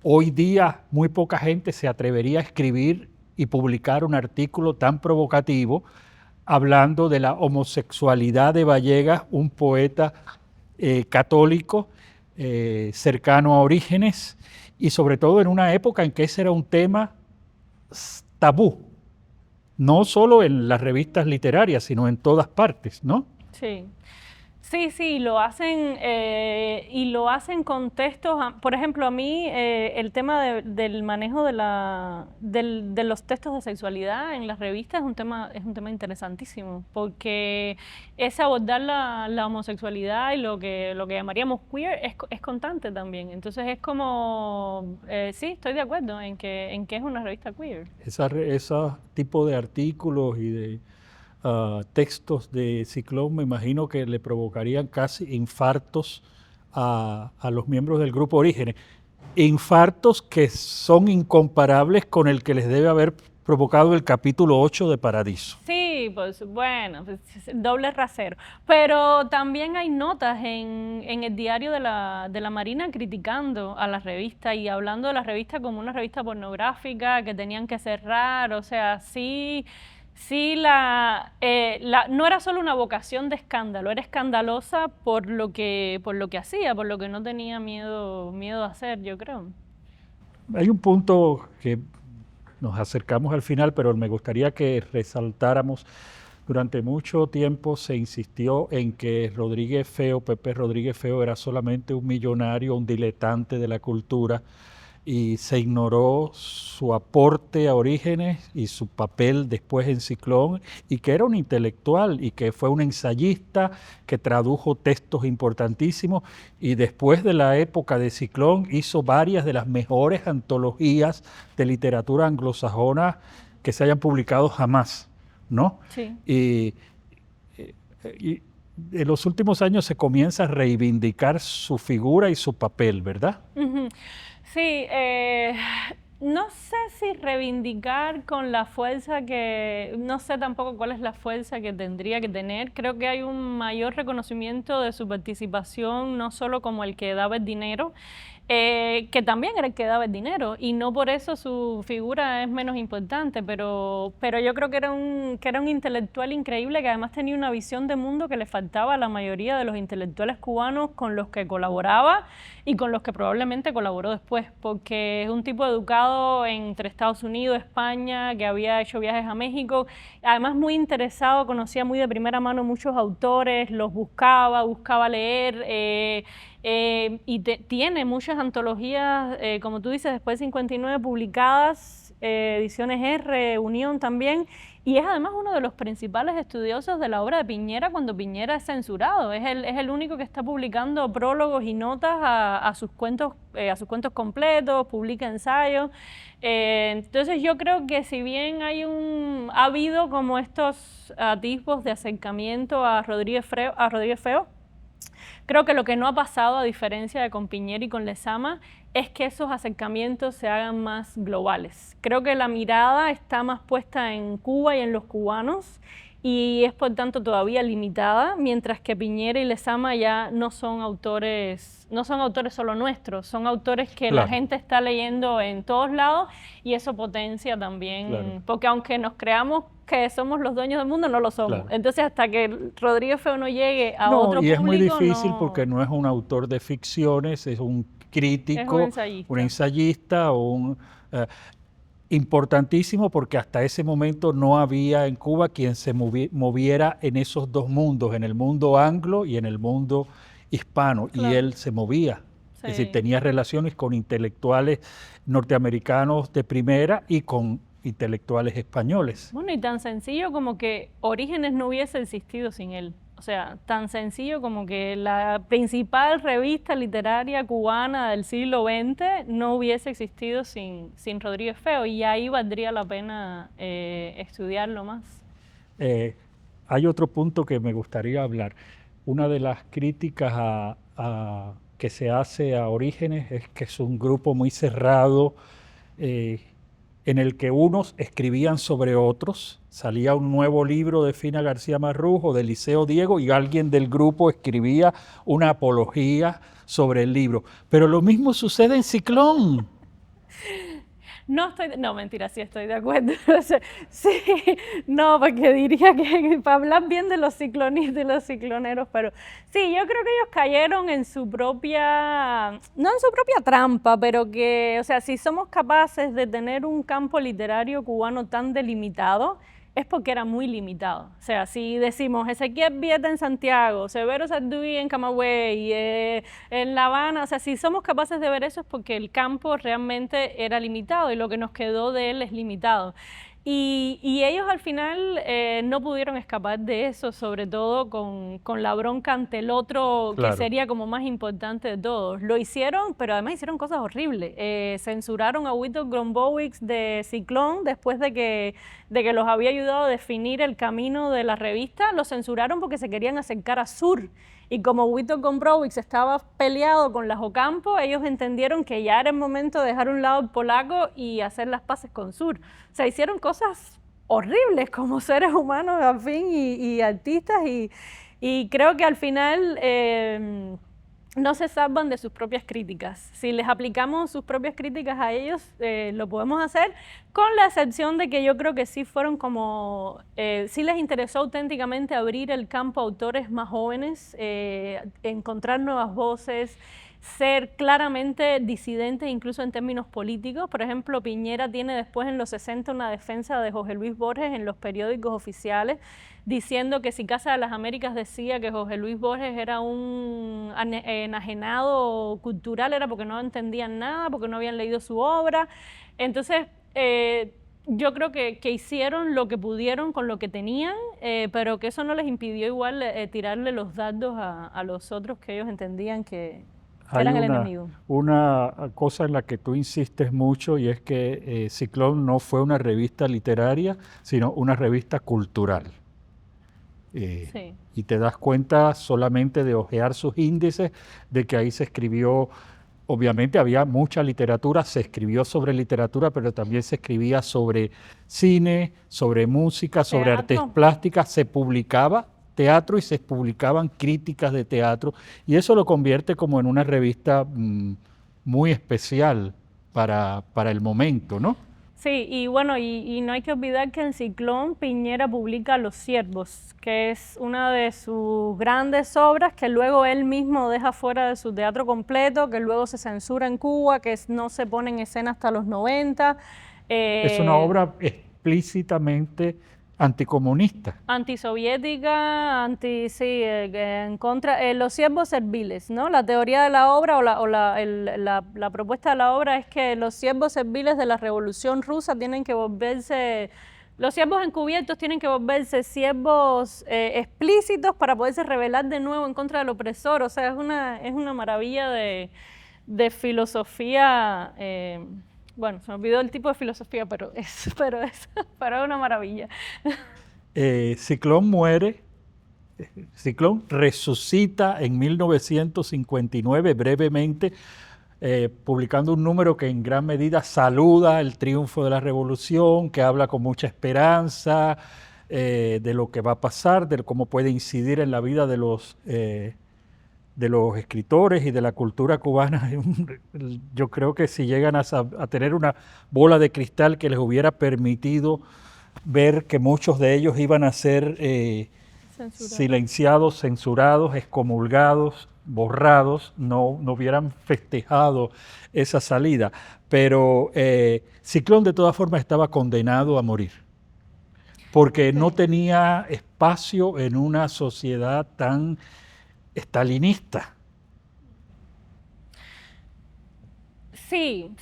hoy día muy poca gente se atrevería a escribir y publicar un artículo tan provocativo hablando de la homosexualidad de Bayagas, un poeta católico cercano a Orígenes, y sobre todo en una época en que ese era un tema tabú, no solo en las revistas literarias, sino en todas partes, ¿no? Sí. Sí, lo hacen y lo hacen con textos, por ejemplo, a mí el tema del manejo de los textos de sexualidad en las revistas es un tema interesantísimo, porque es abordar la homosexualidad y lo que llamaríamos queer es constante también, entonces es como, sí, estoy de acuerdo en que es una revista queer. Ese tipo de artículos y de textos de Ciclón me imagino que le provocarían casi infartos a los miembros del grupo Orígenes. Infartos que son incomparables con el que les debe haber provocado el capítulo 8 de Paradiso. Sí, pues bueno, pues, doble rasero. Pero también hay notas en el diario de la Marina criticando a la revista y hablando de la revista como una revista pornográfica que tenían que cerrar, o sea, sí Sí, no era solo una vocación de escándalo, era escandalosa por lo que hacía, por lo que no tenía miedo a hacer, yo creo. Hay un punto que nos acercamos al final, pero me gustaría que resaltáramos. Durante mucho tiempo se insistió en que Rodríguez Feo, Pepe Rodríguez Feo, era solamente un millonario, un diletante de la cultura, y se ignoró su aporte a Orígenes y su papel después en Ciclón, y que era un intelectual y que fue un ensayista que tradujo textos importantísimos, y después de la época de Ciclón hizo varias de las mejores antologías de literatura anglosajona que se hayan publicado jamás, ¿no? Sí. Y en los últimos años se comienza a reivindicar su figura y su papel, ¿verdad? Uh-huh. Sí, no sé si reivindicar con la fuerza no sé tampoco cuál es la fuerza que tendría que tener. Creo que hay un mayor reconocimiento de su participación, no solo como el que daba el dinero, que también era el que daba el dinero, y no por eso su figura es menos importante, pero yo creo que era un intelectual increíble, que además tenía una visión de mundo que le faltaba a la mayoría de los intelectuales cubanos con los que colaboraba y con los que probablemente colaboró después, porque es un tipo educado entre Estados Unidos, España, que había hecho viajes a México, además muy interesado, conocía muy de primera mano muchos autores, los buscaba leer, y tiene muchas antologías, como tú dices, después de 59 publicadas, ediciones R, Unión también, y es además uno de los principales estudiosos de la obra de Piñera cuando Piñera es censurado. Es el único que está publicando prólogos y notas a sus cuentos completos, publica ensayos. Entonces yo creo que si bien ha habido como estos atisbos de acercamiento a Rodríguez Feo, creo que lo que no ha pasado, a diferencia de con Piñera y con Lezama, es que esos acercamientos se hagan más globales. Creo que la mirada está más puesta en Cuba y en los cubanos, y es por tanto todavía limitada, mientras que Piñera y Lezama ya no son autores solo nuestros, son autores que la gente está leyendo en todos lados, y eso potencia también, porque aunque nos creamos que somos los dueños del mundo, no lo somos. Entonces, hasta que Rodríguez Feo no llegue a otro público... Y es muy difícil porque no es un autor de ficciones, es un crítico, un ensayista, importantísimo, porque hasta ese momento no había en Cuba quien se moviera en esos dos mundos, en el mundo anglo y en el mundo hispano, y él se movía. Sí. Es decir, tenía relaciones con intelectuales norteamericanos de primera y con intelectuales españoles. Bueno, y tan sencillo como que Orígenes no hubiese existido sin él. O sea, tan sencillo como que la principal revista literaria cubana del siglo XX no hubiese existido sin Rodríguez Feo, y ahí valdría la pena estudiarlo más. Hay otro punto que me gustaría hablar. Una de las críticas que se hace a Orígenes es que es un grupo muy cerrado, en el que unos escribían sobre otros. Salía un nuevo libro de Fina García Marrús, de Liceo Diego, y alguien del grupo escribía una apología sobre el libro. Pero lo mismo sucede en Ciclón. No, mentira, sí estoy de acuerdo. Sí, no, porque diría que para hablar bien de los cicloneros, pero sí, yo creo que ellos cayeron en su propia, no en su propia trampa, pero que, o sea, si somos capaces de tener un campo literario cubano tan delimitado, es porque era muy limitado. O sea, si decimos Ezequiel Vieta en Santiago, Severo Sarduy en Camagüey, en La Habana, o sea, si somos capaces de ver eso es porque el campo realmente era limitado y lo que nos quedó de él es limitado. Y ellos al final no pudieron escapar de eso, sobre todo con la bronca ante el otro, que sería como más importante de todos. Lo hicieron, pero además hicieron cosas horribles. Censuraron a Witold Gombrowicz de Ciclón después de que los había ayudado a definir el camino de la revista. Lo censuraron porque se querían acercar a Sur. Y como Witold Gombrowicz estaba peleado con las Ocampo, ellos entendieron que ya era el momento de dejar a un lado el polaco y hacer las paces con Sur. O sea, hicieron cosas horribles como seres humanos, al fin, y artistas, y creo que al final no se salvan de sus propias críticas. Si les aplicamos sus propias críticas a ellos, lo podemos hacer, con la excepción de que yo creo que sí fueron como, sí les interesó auténticamente abrir el campo a autores más jóvenes, encontrar nuevas voces, ser claramente disidentes incluso en términos políticos. Por ejemplo, Piñera tiene después en los 60 una defensa de Jorge Luis Borges en los periódicos oficiales, diciendo que si Casa de las Américas decía que Jorge Luis Borges era un enajenado cultural, era porque no entendían nada, porque no habían leído su obra. Entonces, yo creo que hicieron lo que pudieron con lo que tenían, pero que eso no les impidió igual tirarle los dardos a los otros que ellos entendían que eran el enemigo. Una cosa en la que tú insistes mucho, y es que Ciclón no fue una revista literaria, sino una revista cultural. Sí. Y te das cuenta solamente de hojear sus índices, de que ahí se escribió, obviamente había mucha literatura, se escribió sobre literatura, pero también se escribía sobre cine, sobre música, sobre artes plásticas, se publicaba teatro y se publicaban críticas de teatro, y eso lo convierte como en una revista muy especial para el momento, ¿no? Sí, y bueno, y no hay que olvidar que en Ciclón Piñera publica Los Siervos, que es una de sus grandes obras que luego él mismo deja fuera de su teatro completo, que luego se censura en Cuba, que no se pone en escena hasta los 90. Es una obra explícitamente anticomunista. Antisoviética, en contra, los siervos serviles, ¿no? La teoría de la obra o la propuesta de la obra es que los siervos serviles de la Revolución Rusa tienen que volverse, los siervos encubiertos tienen que volverse siervos explícitos para poderse rebelar de nuevo en contra del opresor. O sea, es una maravilla de filosofía. Bueno, se me olvidó el tipo de filosofía, pero es una maravilla. Ciclón muere, Ciclón resucita en 1959 brevemente, publicando un número que en gran medida saluda el triunfo de la revolución, que habla con mucha esperanza de lo que va a pasar, de cómo puede incidir en la vida de los escritores y de la cultura cubana. Yo creo que si llegan a tener una bola de cristal que les hubiera permitido ver que muchos de ellos iban a ser silenciados, censurados, excomulgados, borrados, no hubieran festejado esa salida. Pero Ciclón de todas formas estaba condenado a morir, porque no tenía espacio en una sociedad tan estalinista. Sí.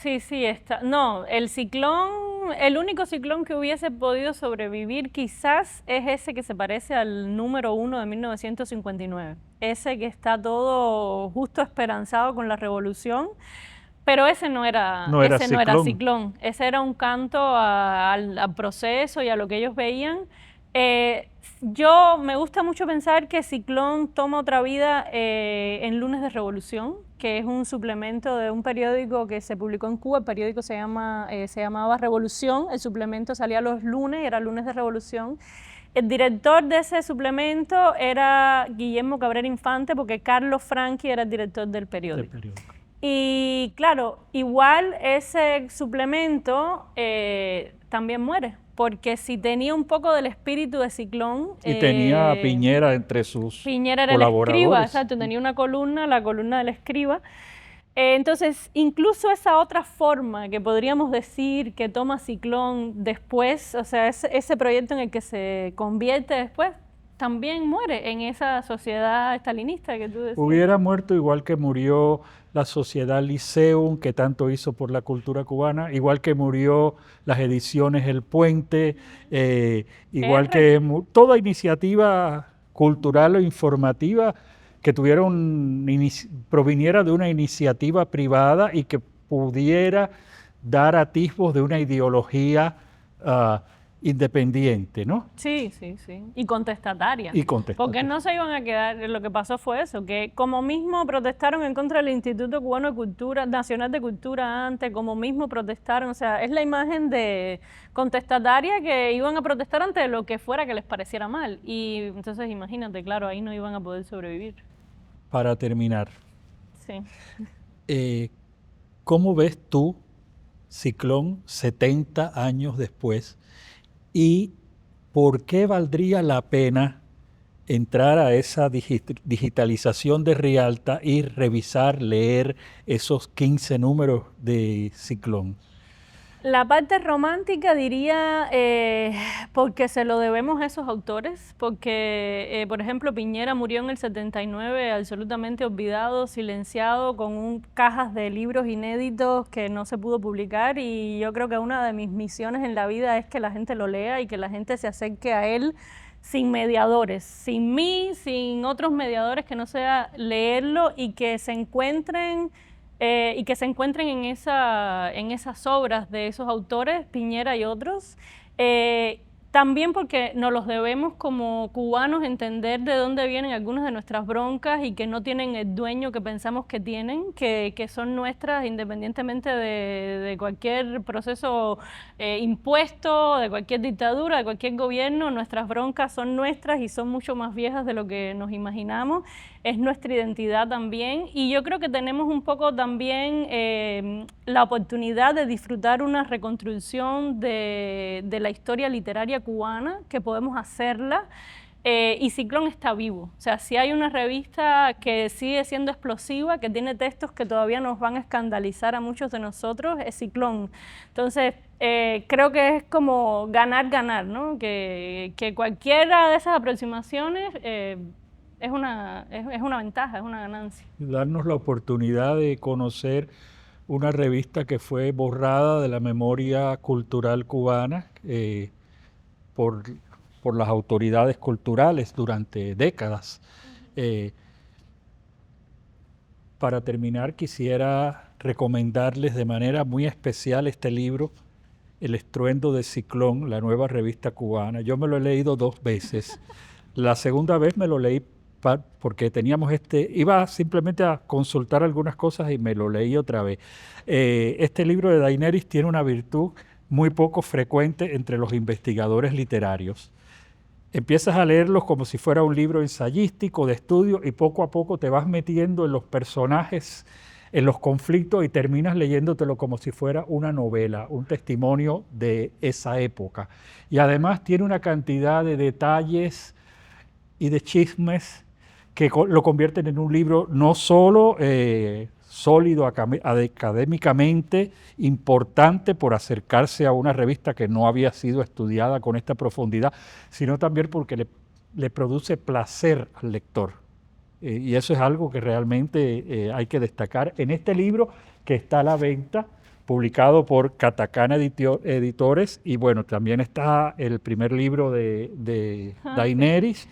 No, el único Ciclón que hubiese podido sobrevivir quizás es ese que se parece al número 1 de 1959. Ese que está todo justo esperanzado con la revolución, pero ese no era Ciclón. Ese era un canto al proceso y a lo que ellos veían. Yo me gusta mucho pensar que Ciclón toma otra vida en Lunes de Revolución, que es un suplemento de un periódico que se publicó en Cuba. El periódico se llamaba Revolución, el suplemento salía los lunes, era Lunes de Revolución. El director de ese suplemento era Guillermo Cabrera Infante, porque Carlos Franchi era el director del periódico. Y claro, igual ese suplemento también muere, porque si tenía un poco del espíritu de Ciclón... Y tenía a Piñera entre sus Piñera era colaboradores. El escriba, exacto, tenía una columna, la columna del escriba. Entonces, incluso esa otra forma que podríamos decir que toma Ciclón después, o sea, ese proyecto en el que se convierte después, también muere en esa sociedad estalinista que tú decías. Hubiera muerto igual que murió la sociedad Liceum, que tanto hizo por la cultura cubana, igual que murió las ediciones El Puente, igual que toda iniciativa cultural o informativa que proviniera de una iniciativa privada y que pudiera dar atisbos de una ideología independiente, ¿no? Sí. Y contestataria. Porque no se iban a quedar, lo que pasó fue eso, que como mismo protestaron en contra del Instituto Cubano de Cultura, Nacional de Cultura antes, como mismo protestaron, o sea, es la imagen de contestataria que iban a protestar ante lo que fuera que les pareciera mal. Y entonces imagínate, claro, ahí no iban a poder sobrevivir. Para terminar, sí. ¿Cómo ves tú Ciclón 70 años después? ¿Y por qué valdría la pena entrar a esa digitalización de Rialta y revisar, leer esos 15 números de Ciclón? La parte romántica diría porque se lo debemos a esos autores, porque por ejemplo Piñera murió en el 79 absolutamente olvidado, silenciado, con cajas de libros inéditos que no se pudo publicar, y yo creo que una de mis misiones en la vida es que la gente lo lea y que la gente se acerque a él sin mediadores, sin mí, sin otros mediadores, que no sea leerlo y que se encuentren en esas obras de esos autores, Piñera y otros. También porque nos los debemos como cubanos entender de dónde vienen algunas de nuestras broncas y que no tienen el dueño que pensamos que tienen, que son nuestras independientemente de cualquier proceso impuesto, de cualquier dictadura, de cualquier gobierno. Nuestras broncas son nuestras y son mucho más viejas de lo que nos imaginamos. Es nuestra identidad también, y yo creo que tenemos un poco también la oportunidad de disfrutar una reconstrucción de la historia literaria cubana, que podemos hacerla, y Ciclón está vivo. O sea, si hay una revista que sigue siendo explosiva, que tiene textos que todavía nos van a escandalizar a muchos de nosotros, es Ciclón. Entonces, creo que es como ganar-ganar, ¿no? Que cualquiera de esas aproximaciones es una ventaja, es una ganancia. Darnos la oportunidad de conocer una revista que fue borrada de la memoria cultural cubana por las autoridades culturales durante décadas. Para terminar, quisiera recomendarles de manera muy especial este libro, El estruendo de Ciclón, la nueva revista cubana. Yo me lo he leído 2 veces. La segunda vez me lo leí porque teníamos iba simplemente a consultar algunas cosas y me lo leí otra vez. Este libro de Daenerys tiene una virtud muy poco frecuente entre los investigadores literarios. Empiezas a leerlos como si fuera un libro ensayístico de estudio y poco a poco te vas metiendo en los personajes, en los conflictos, y terminas leyéndotelo como si fuera una novela, un testimonio de esa época. Y además tiene una cantidad de detalles y de chismes que lo convierten en un libro no solo sólido académicamente, importante por acercarse a una revista que no había sido estudiada con esta profundidad, sino también porque le produce placer al lector. Y eso es algo que realmente hay que destacar en este libro, que está a la venta, publicado por Katakana Editores, y bueno, también está el primer libro de Daenerys.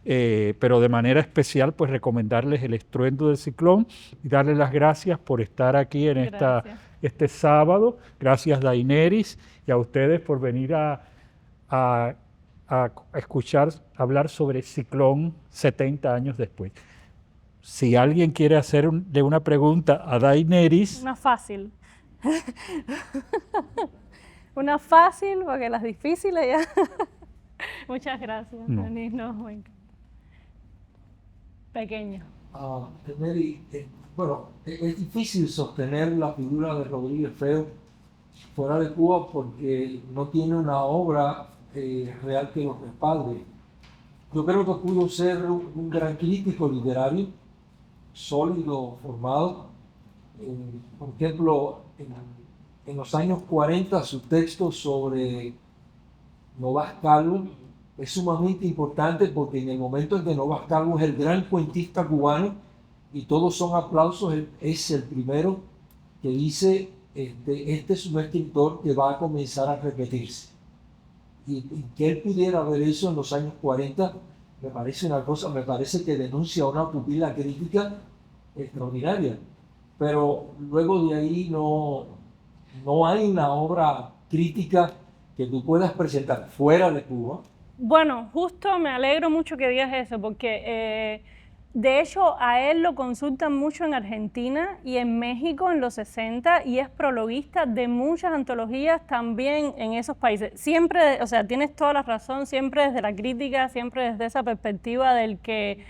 Pero de manera especial, pues recomendarles El estruendo del Ciclón y darles las gracias por estar aquí en este sábado. Gracias, Daenerys, y a ustedes por venir a escuchar hablar sobre Ciclón 70 años después. Si alguien quiere hacerle una pregunta a Daenerys... Una fácil. Una fácil, porque las difíciles ya... Muchas gracias, No. Pequeño. Neri, bueno, es difícil sostener la figura de Rodríguez Feo fuera de Cuba porque no tiene una obra real que lo respalde. Yo creo que pudo ser un gran crítico literario, sólido, formado. Por ejemplo, en los años 40 su texto sobre Novas Calvo es sumamente importante porque en el momento en que Novas Calvo es el gran cuentista cubano y todos son aplausos, él es el primero que dice este es un escritor que va a comenzar a repetirse. Y que él pudiera ver eso en los años 40 me parece una cosa, me parece que denuncia una pupila crítica extraordinaria. Pero luego de ahí no hay una obra crítica que tú puedas presentar fuera de Cuba. Bueno, justo me alegro mucho que digas eso, porque de hecho a él lo consultan mucho en Argentina y en México en los 60, y es prologuista de muchas antologías también en esos países. Siempre, o sea, tienes toda la razón, siempre desde la crítica, siempre desde esa perspectiva del que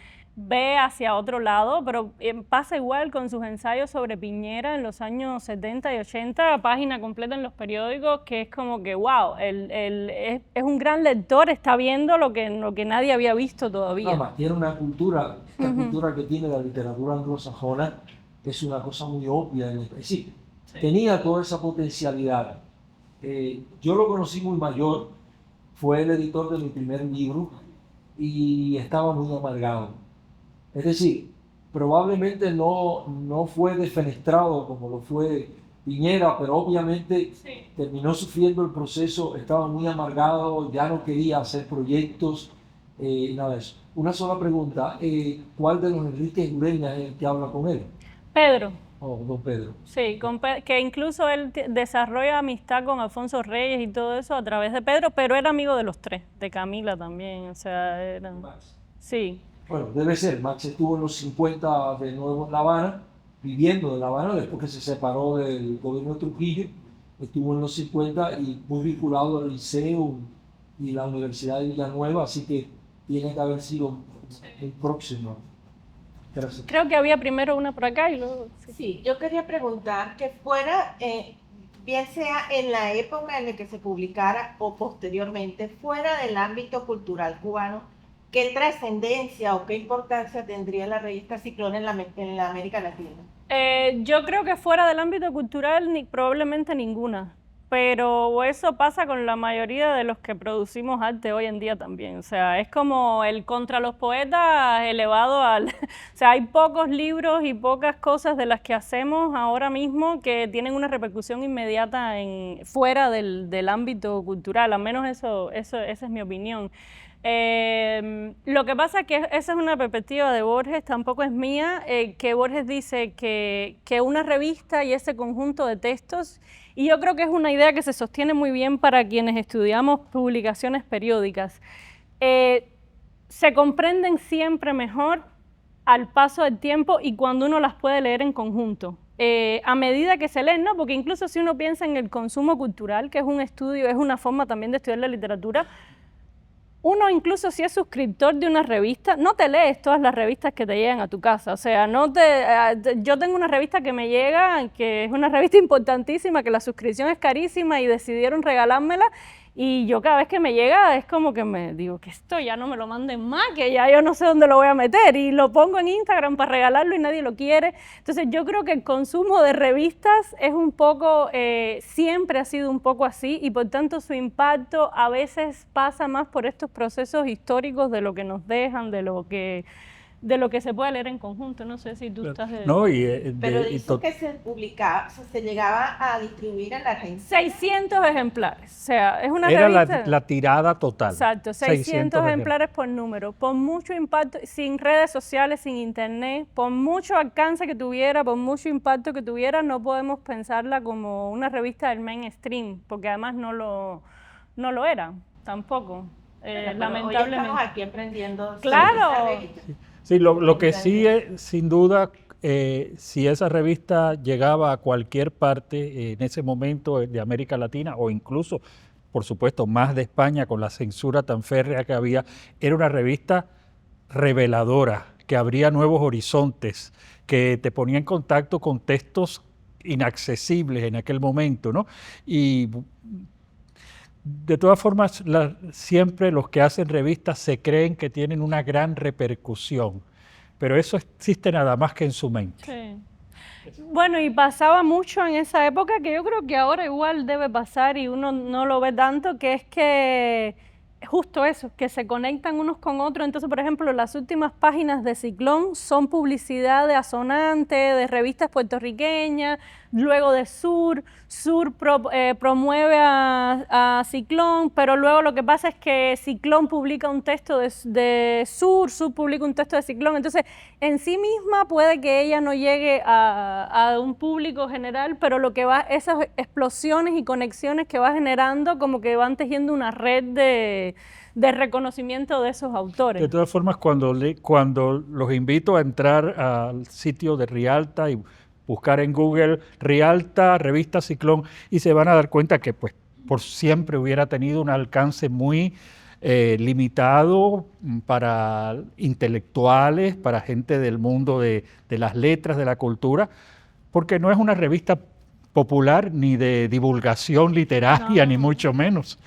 ve hacia otro lado, pero pasa igual con sus ensayos sobre Piñera en los años 70 y 80, página completa en los periódicos, que es como que, wow, es un gran lector, está viendo lo que nadie había visto todavía. Nada más, tiene una cultura, esta cultura que tiene la literatura anglosajona es una cosa muy obvia. Es decir, tenía toda esa potencialidad. Yo lo conocí muy mayor, fue el editor de mi primer libro y estaba muy amargado. Es decir, probablemente no fue defenestrado como lo fue Piñera, pero obviamente terminó sufriendo el proceso, estaba muy amargado, ya no quería hacer proyectos, nada de eso. Una sola pregunta, ¿cuál de los Enríquez Ureña es el que habla con él? Pedro. Oh, don Pedro. Sí, que incluso él desarrolla amistad con Alfonso Reyes y todo eso a través de Pedro, pero era amigo de los tres, de Camila también, o sea, era... Max. Sí. Bueno, debe ser, Max estuvo en los 50 de nuevo en La Habana, viviendo en La Habana después que se separó del gobierno de Trujillo, estuvo en los 50 y muy vinculado al Liceo y la Universidad de Villanueva, así que tiene que haber sido el próximo. Gracias. Creo que había primero una por acá y luego... Sí, yo quería preguntar que fuera, bien sea en la época en la que se publicara o posteriormente, fuera del ámbito cultural cubano, ¿qué trascendencia o qué importancia tendría la revista Ciclón en la América Latina? Yo creo que fuera del ámbito cultural probablemente ninguna, pero eso pasa con la mayoría de los que producimos arte hoy en día también. O sea, es como el contra los poetas elevado al... O sea, hay pocos libros y pocas cosas de las que hacemos ahora mismo que tienen una repercusión inmediata fuera del ámbito cultural, al menos esa es mi opinión. Lo que pasa es que esa es una perspectiva de Borges, tampoco es mía, que Borges dice que una revista y ese conjunto de textos, y yo creo que es una idea que se sostiene muy bien para quienes estudiamos publicaciones periódicas, se comprenden siempre mejor al paso del tiempo y cuando uno las puede leer en conjunto. A medida que se leen, ¿no? Porque incluso si uno piensa en el consumo cultural, que es un estudio, es una forma también de estudiar la literatura, uno incluso si es suscriptor de una revista, no te lees todas las revistas que te llegan a tu casa. O sea, yo tengo una revista que me llega, que es una revista importantísima, que la suscripción es carísima y decidieron regalármela. Y yo cada vez que me llega es como que me digo que esto ya no me lo manden más, que ya yo no sé dónde lo voy a meter. Y lo pongo en Instagram para regalarlo y nadie lo quiere. Entonces yo creo que el consumo de revistas es un poco, siempre ha sido un poco así y por tanto su impacto a veces pasa más por estos procesos históricos de lo que nos dejan, de lo que se puede leer en conjunto. No sé si tú estás de... No, Pero dice que se publicaba, o sea, se llegaba a distribuir en la Argentina. 600 ejemplares, o sea, es una era revista... la tirada total. Exacto, 600 ejemplares por número, por mucho impacto, sin redes sociales, sin internet, por mucho alcance que tuviera, por mucho impacto que tuviera, no podemos pensarla como una revista del mainstream, porque además no lo era, tampoco, lamentablemente. Hoy estamos aquí aprendiendo. ¡Claro! Sí, lo que sí es, sin duda, si esa revista llegaba a cualquier parte en ese momento de América Latina o incluso, por supuesto, más de España con la censura tan férrea que había, era una revista reveladora, que abría nuevos horizontes, que te ponía en contacto con textos inaccesibles en aquel momento, ¿no? Y de todas formas, siempre los que hacen revistas se creen que tienen una gran repercusión, pero eso existe nada más que en su mente. Sí. Bueno, y pasaba mucho en esa época, que yo creo que ahora igual debe pasar y uno no lo ve tanto, que es que justo eso, que se conectan unos con otros. Entonces, por ejemplo, las últimas páginas de Ciclón son publicidad de Azonante, de revistas puertorriqueñas, luego de Sur promueve a Ciclón, pero luego lo que pasa es que Ciclón publica un texto de Sur publica un texto de Ciclón. Entonces, en sí misma puede que ella no llegue a un público general, pero lo que va, esas explosiones y conexiones que va generando, como que van tejiendo una red de reconocimiento de esos autores. De todas formas, cuando los invito a entrar al sitio de Rialta y buscar en Google Rialta, revista Ciclón, y se van a dar cuenta que pues por siempre hubiera tenido un alcance muy limitado para intelectuales, para gente del mundo de las letras, de la cultura, porque no es una revista popular ni de divulgación literaria, ni mucho menos.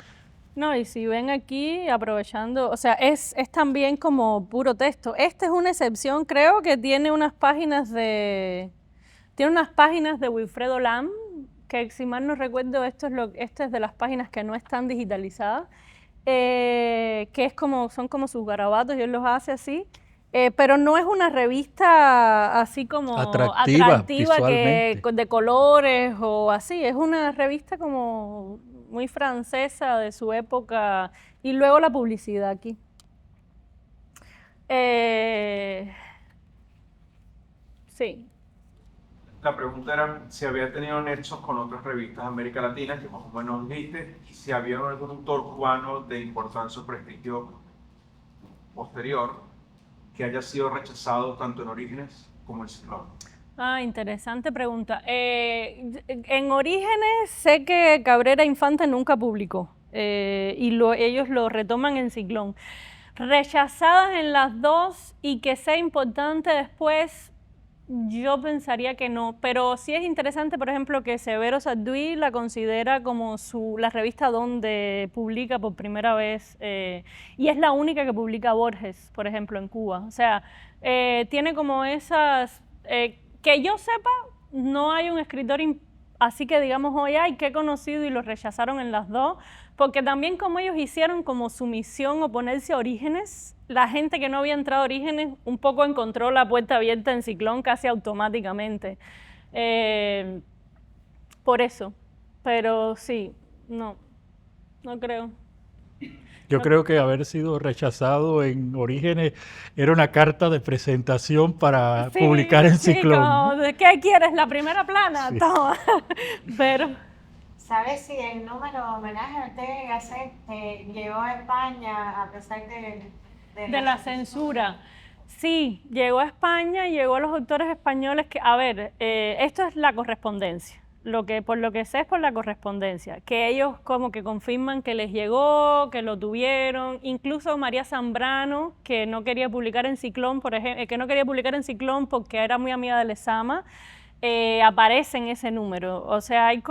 No, y si ven aquí, aprovechando, o sea, es también como puro texto. Esta es una excepción, creo que tiene unas páginas de Wilfredo Lam, que si mal no recuerdo, esta es de las páginas que no están digitalizadas, que son como sus garabatos y él los hace así. Pero no es una revista así como atractiva de colores o así, es una revista como muy francesa de su época, y luego la publicidad aquí. Sí. La pregunta era si había tenido nexos con otras revistas de América Latina, que más o menos viste, y si había algún autor cubano de importancia o prestigio posterior que haya sido rechazado tanto en Orígenes como en Ciclón. Interesante pregunta. En Orígenes sé que Cabrera Infante nunca publicó y ellos lo retoman en Ciclón. Rechazadas en las dos y que sea importante después, yo pensaría que no, pero sí es interesante, por ejemplo, que Severo Sarduy la considera como la revista donde publica por primera vez, y es la única que publica Borges, por ejemplo, en Cuba. O sea, tiene como esas... que yo sepa, no hay un escritor así que digamos hoy, ay, que he conocido y lo rechazaron en las dos, porque también como ellos hicieron como su misión oponerse a Orígenes, la gente que no había entrado a Orígenes un poco encontró la puerta abierta en Ciclón casi automáticamente. Por eso, pero sí, no creo. Yo creo que haber sido rechazado en Orígenes era una carta de presentación para publicar en Ciclón. Como, ¿qué quieres? ¿La primera plana? Sí. Toma. Pero... ¿Sabes si el número homenaje a Ortega y Gasset llegó a España a pesar de la censura? Sí, llegó a España, llegó a los autores españoles que, a ver, esto es la correspondencia. Por lo que sé es por la correspondencia, que ellos como que confirman que les llegó, que lo tuvieron, incluso María Zambrano, que no quería publicar en Ciclón, por ejemplo, que no quería publicar en Ciclón porque era muy amiga de Lezama, aparece en ese número. O sea, hay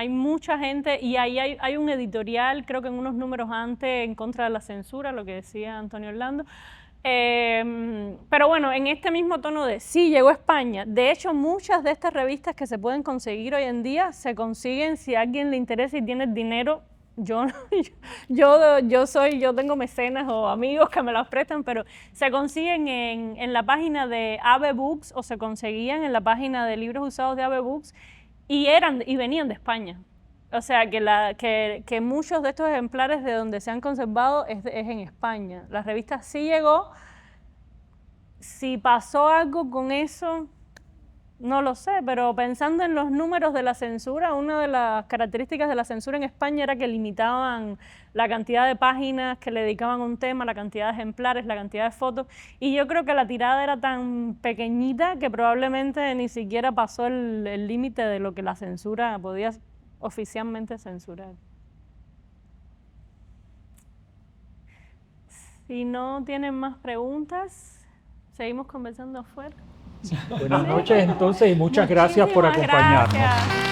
mucha gente, y ahí hay un editorial, creo que en unos números antes, en contra de la censura, lo que decía Antonio Orlando. Pero bueno, en este mismo tono de sí, llegó a España. De hecho, muchas de estas revistas que se pueden conseguir hoy en día se consiguen si a alguien le interesa y tiene el dinero. Yo tengo mecenas o amigos que me las prestan, pero se consiguen en la página de Ave Books o se conseguían en la página de libros usados de Ave Books y venían de España. O sea, que muchos de estos ejemplares de donde se han conservado es en España. La revista sí llegó. Si pasó algo con eso, no lo sé, pero pensando en los números de la censura, una de las características de la censura en España era que limitaban la cantidad de páginas que le dedicaban a un tema, la cantidad de ejemplares, la cantidad de fotos, y yo creo que la tirada era tan pequeñita que probablemente ni siquiera pasó el límite de lo que la censura podía oficialmente censurar. Si no tienen más preguntas, seguimos conversando afuera. Buenas noches entonces y muchas gracias por acompañarnos. Gracias.